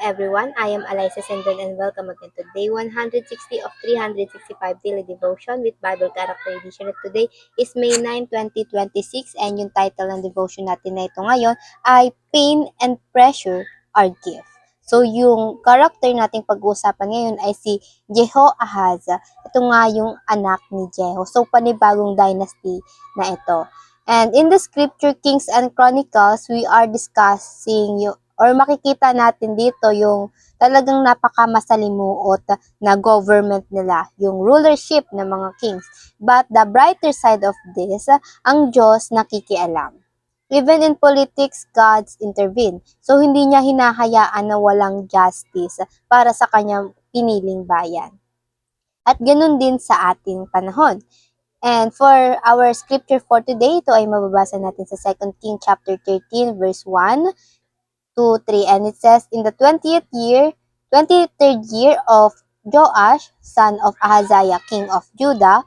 everyone. I am Eliza Sendon and welcome again to day 160 of 365 daily devotion with Bible Character Edition. At today is May 9, 2026 and yung title ng devotion natin na ito ngayon ay Pain and Pressure Are Gift. So yung character nating pag-uusapan ngayon ay si Jehoahaz. Ito nga yung anak ni Jeho. So panibagong dynasty na ito. And in the scripture Kings and Chronicles, we are discussing yung or makikita natin dito yung talagang napakamasalimuot na government nila, yung rulership ng mga kings. But the brighter side of this, ang Diyos nakikialam. Even in politics, God's intervene. So hindi niya hinahayaan na walang justice para sa kanyang piniling bayan. At ganun din sa ating panahon. And for our scripture for today, ito ay mababasa natin sa 2 King chapter 13 verse 1 to 3, and it says, in the 23rd year of Joash, son of Ahaziah, king of Judah,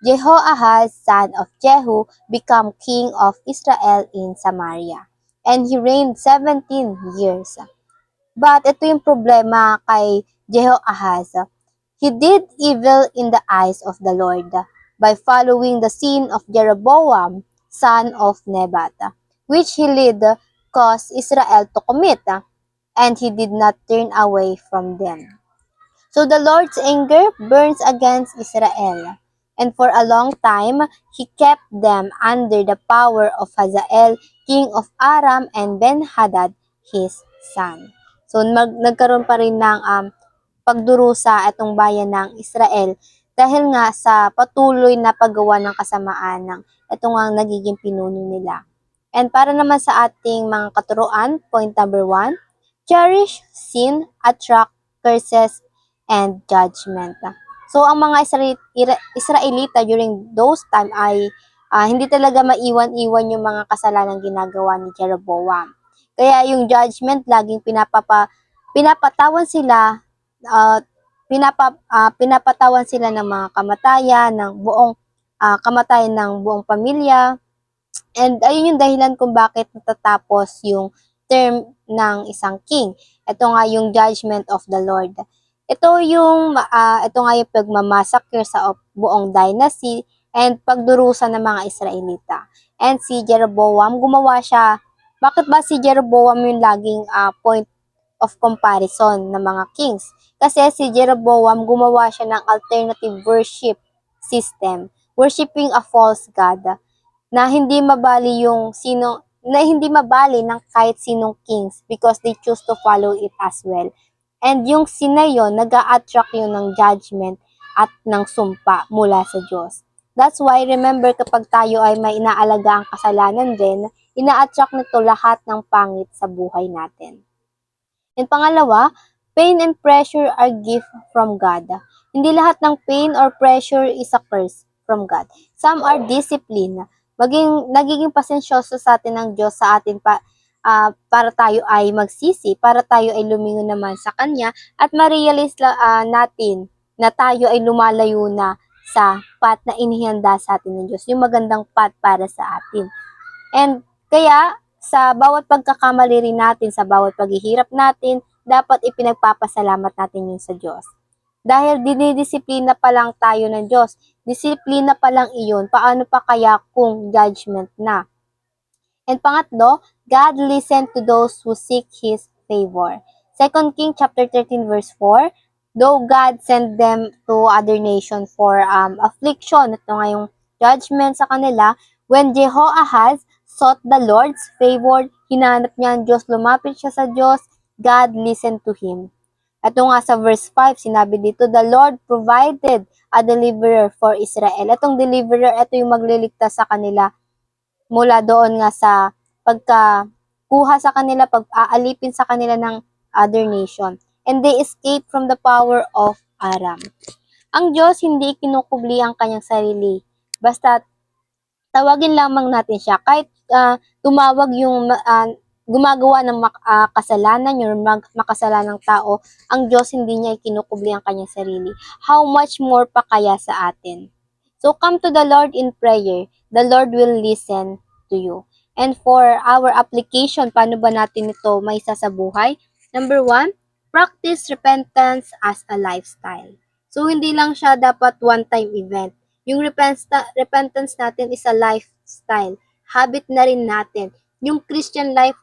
Jehoahaz, son of Jehu, became king of Israel in Samaria. And he reigned 17 years. But ito yung problema kay Jehoahaz. He did evil in the eyes of the Lord by following the sin of Jeroboam, son of Nebat, which he led caused Israel to commit, and he did not turn away from them. So the Lord's anger burns against Israel, and for a long time he kept them under the power of Hazael, king of Aram, and Ben-Hadad, his son. So nagkaroon pa rin ng pagdurusa itong bayan ng Israel dahil nga sa patuloy na paggawa ng kasamaan ng ito nga nagiging pinuno nila. And para naman sa ating mga katuruan, point number 1, cherish sin, attract curses, and judgment. So ang mga Israelita during those time ay hindi talaga maiwan-iwan yung mga kasalanan ginagawa ni Jeroboam. Kaya yung judgment laging pinapatawan sila, pinapatawan sila ng mga kamatayan, ng buong kamatayan ng buong pamilya. And ayun yung dahilan kung bakit natatapos yung term ng isang king. Ito nga yung judgment of the Lord. Ito nga yung pagmamassacre sa buong dynasty and pagdurusa ng mga Israelita. And si Jeroboam, bakit ba si Jeroboam yung laging point of comparison ng mga kings? Kasi si Jeroboam gumawa siya ng alternative worship system, worshiping a false god na hindi mabali ng kahit sinong kings because they choose to follow it as well. And yung sin na yun, nag-a-attract yun ng judgment at ng sumpa mula sa Diyos. That's why, remember, kapag tayo ay may inaalaga ang kasalanan din, ina-attract nito lahat ng pangit sa buhay natin. And pangalawa, pain and pressure are gift from God. Hindi lahat ng pain or pressure is a curse from God. Some are discipline. Nagiging pasensyoso sa atin ng Diyos sa atin para tayo ay magsisi, para tayo ay lumingon naman sa Kanya at ma-realize natin na tayo ay lumalayo na sa path na inihanda sa atin ng Diyos, yung magandang path para sa atin. And kaya, sa bawat pagkakamali rin natin, sa bawat paghihirap natin, dapat ipinagpapasalamat natin yun sa Diyos. Dahil dinidisiplina pa lang tayo ng Diyos. Disiplina pa lang iyon. Paano pa kaya kung judgment na? And pangatlo, God listen to those who seek His favor. 2 King chapter 13 verse 4, though God sent them to other nation for affliction, ito nga yung judgment sa kanila, when Jehoahaz sought the Lord's favor, hinanap niya ang Diyos, lumapit siya sa Diyos, God listened to him. Ito nga sa verse 5, sinabi dito, the Lord provided a deliverer for Israel. Itong deliverer, ito yung magliligtas sa kanila mula doon nga sa pagkakuha sa kanila, pag-aalipin sa kanila ng other nation. And they escaped from the power of Aram. Ang Diyos hindi kinukubli ang kanyang sarili. Basta tawagin lamang natin siya. Kahit tumawag yung gumagawa ng kasalanan yung makasalanang tao, ang Diyos hindi niya ikinukubli ang kanyang sarili. How much more pa kaya sa atin? So come to the Lord in prayer. The Lord will listen to you. And for our application, paano ba natin ito maisa sa buhay? Number 1, practice repentance as a lifestyle. So, hindi lang siya dapat one-time event. Yung repentance natin is a lifestyle. Habit na rin natin. Yung Christian life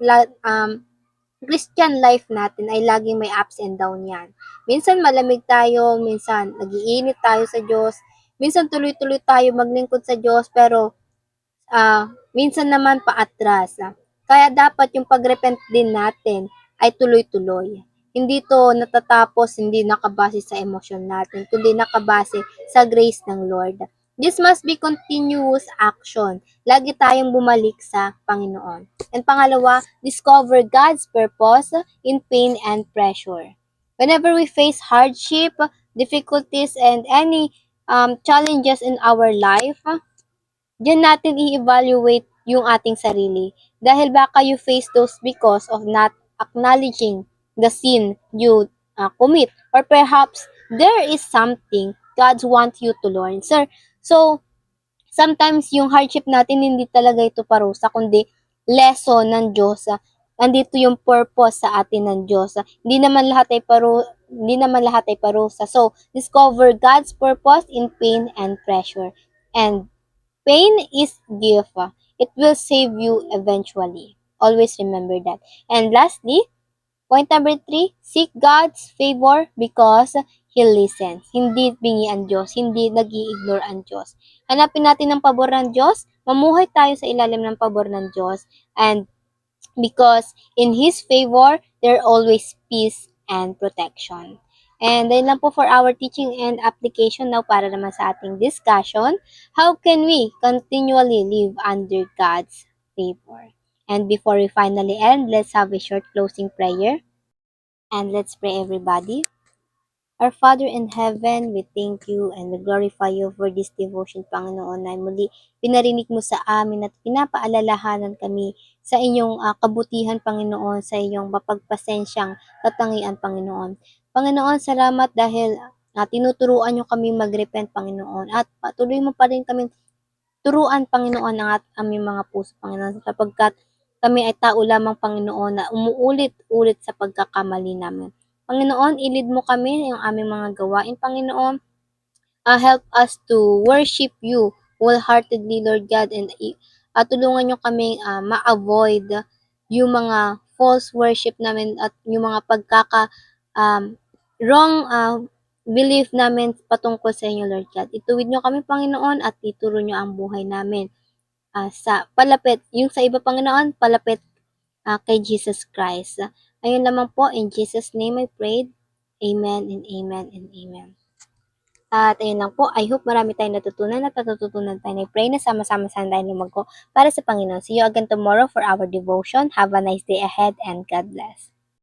natin ay laging may ups and down yan. Minsan malamig tayo, minsan nagiinit tayo sa Diyos, minsan tuloy-tuloy tayo maglingkod sa Diyos, pero minsan naman paatras. Kaya dapat yung pagrepent din natin ay tuloy-tuloy. Hindi to natatapos, hindi nakabase sa emosyon natin, kundi nakabase sa grace ng Lord. This must be continuous action. Lagi tayong bumalik sa Panginoon. And pangalawa, discover God's purpose in pain and pressure. Whenever we face hardship, difficulties, and any challenges in our life, diyan natin i-evaluate yung ating sarili. Dahil baka you face those because of not acknowledging the sin you commit. Or perhaps there is something God wants you to learn. Sir, so sometimes yung hardship natin hindi talaga ito parusa, kundi lesson ng Diyos. Andito yung purpose sa atin ng Diyos. Hindi naman lahat ay parusa. So, discover God's purpose in pain and pressure. And pain is gift. It will save you eventually. Always remember that. And lastly, point number 3, seek God's favor because He listens. Hindi bingi ang Diyos, hindi nag-i-ignore ang Diyos. Hanapin natin ang pabor ng Diyos, mamuhay tayo sa ilalim ng pabor ng Diyos, and because in His favor, there always peace and protection. And then lang po for our teaching and application now para naman sa ating discussion, how can we continually live under God's favor? And before we finally end, let's have a short closing prayer. And let's pray everybody. Our Father in heaven, we thank you and we glorify you for this devotion, Panginoon, na muli pinarinig mo sa amin at pinapaalalahanan kami sa inyong kabutihan, Panginoon, sa iyong mapagpasensyang katangian, Panginoon. Panginoon, salamat dahil tinuturuan nyo kami mag-repent, Panginoon, at patuloy mo pa rin kami turuan, Panginoon, ang aming mga puso, Panginoon, sapagkat kami ay tao lamang, Panginoon, na umuulit-ulit sa pagkakamali namin. Panginoon, ilid mo kami yung aming mga gawain, Panginoon. Help us to worship you wholeheartedly, Lord God, and tulungan nyo kami ma-avoid yung mga false worship namin at yung mga wrong belief namin patungkol sa inyo, Lord God. Ituwid nyo kami, Panginoon, at ituro nyo ang buhay namin sa palapit, yung sa iba, Panginoon, palapit kay Jesus Christ. Ayun lamang po, in Jesus' name I prayed. Amen and amen and amen. At ayun lang po, I hope marami tayong natutunan at natututunan tayo. I pray na sama-sama sana tayo lumago para sa Panginoon. See you again tomorrow for our devotion. Have a nice day ahead and God bless.